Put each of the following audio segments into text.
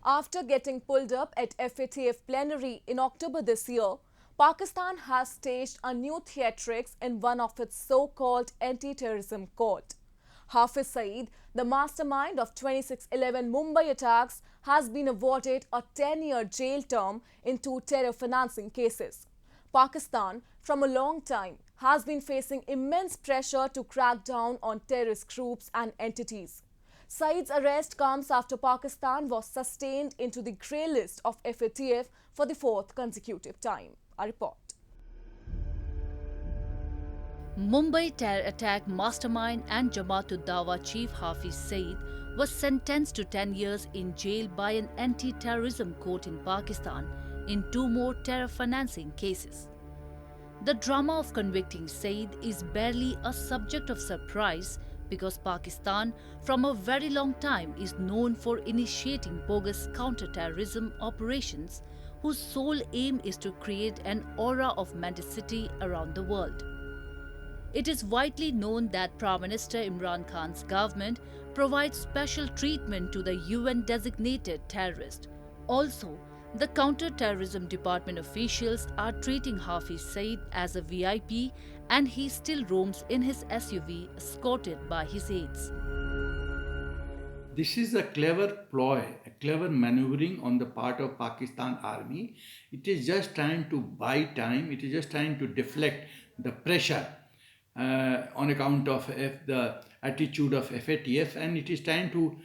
After getting pulled up at FATF plenary in October this year, Pakistan has staged a new theatrics in one of its so-called anti-terrorism court. Hafiz Saeed, the mastermind of 26/11 Mumbai attacks, has been awarded a 10-year jail term in two terror financing cases. Pakistan, from a long time, has been facing immense pressure to crack down on terrorist groups and entities. Saeed's arrest comes after Pakistan was sustained into the grey list of FATF for the fourth consecutive time. A report. Mumbai terror attack mastermind and Jamaat-ud-Dawa chief Hafiz Saeed was sentenced to 10 years in jail by an anti-terrorism court in Pakistan in two more terror financing cases. The drama of convicting Saeed is barely a subject of surprise because Pakistan, from a very long time, is known for initiating bogus counter-terrorism operations whose sole aim is to create an aura of mendacity around the world. It is widely known that Prime Minister Imran Khan's government provides special treatment to the UN-designated terrorist. Also, the counter-terrorism department officials are treating Hafiz Saeed as a VIP and he still roams in his SUV escorted by his aides. This is a clever ploy, a clever maneuvering on the part of Pakistan army. It is just trying to buy time. It is just trying to deflect the pressure on account of the attitude of FATF, and it is trying to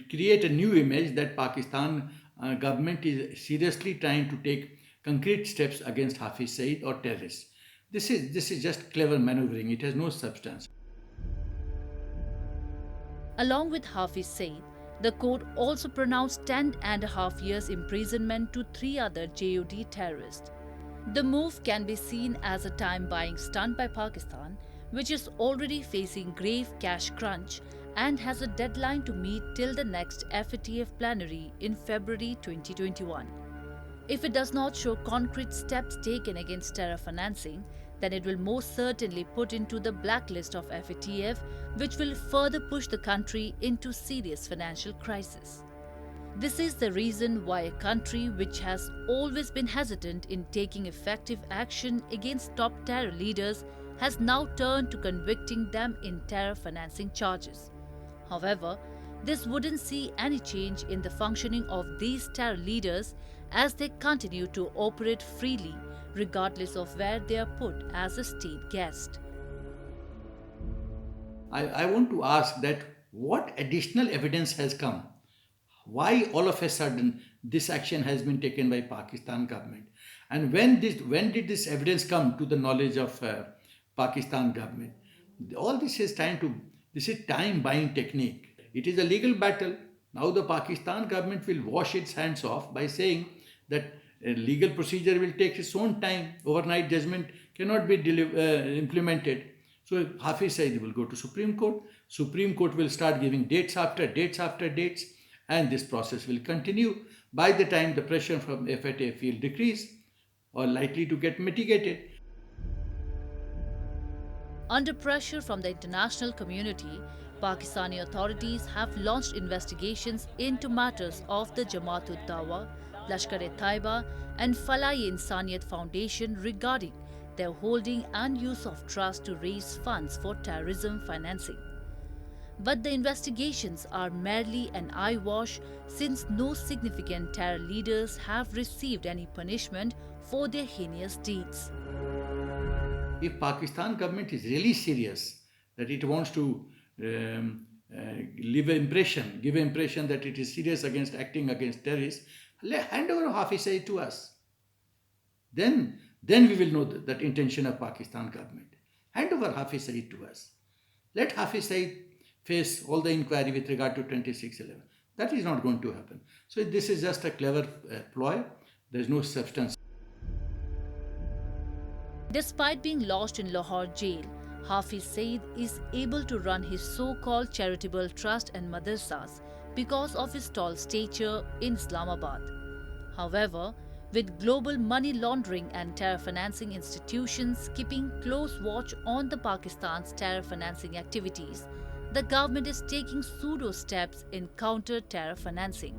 create a new image that Pakistan government is seriously trying to take concrete steps against Hafiz Saeed or terrorists. This is just clever maneuvering. It has no substance. Along with Hafiz Saeed, the court also pronounced 10.5 years imprisonment to three other JuD terrorists. The move can be seen as a time-buying stunt by Pakistan, which is already facing grave cash crunch and has a deadline to meet till the next FATF plenary in February 2021. If it does not show concrete steps taken against terror financing, then it will most certainly put into the blacklist of FATF, which will further push the country into serious financial crisis. This is the reason why a country which has always been hesitant in taking effective action against top terror leaders has now turned to convicting them in terror financing charges. However, this wouldn't see any change in the functioning of these terror leaders as they continue to operate freely, regardless of where they are put as a state guest. I want to ask that what additional evidence has come? Why all of a sudden this action has been taken by Pakistan government? And when did this evidence come to the knowledge of Pakistan government? All this is time buying technique. It is a legal battle. Now the Pakistan government will wash its hands off by saying that a legal procedure will take its own time. Overnight judgment cannot be implemented. So Hafiz Saeed will go to Supreme Court. Supreme Court will start giving dates after dates after dates. And this process will continue. By the time the pressure from FATF will decrease or likely to get mitigated. Under pressure from the international community, Pakistani authorities have launched investigations into matters of the Jamaat-ud-Dawa, Lashkar-e-Taiba and Falai-e-Insaniyat Foundation regarding their holding and use of trust to raise funds for terrorism financing. But the investigations are merely an eyewash since no significant terror leaders have received any punishment for their heinous deeds. If Pakistan government is really serious that it wants to give an impression that it is serious against acting against terrorists, hand over Hafiz Saeed to us. Then we will know that intention of Pakistan government. Hand over Hafiz Saeed to us. Let Hafiz Saeed face all the inquiry with regard to 26/11. That is not going to happen. So this is just a clever ploy. There is no substance. Despite being lodged in Lahore jail, Hafiz Saeed is able to run his so-called charitable trust and madrasas because of his tall stature in Islamabad. However, with global money laundering and terror financing institutions keeping close watch on the Pakistan's terror financing activities, the government is taking pseudo steps in counter-terror financing.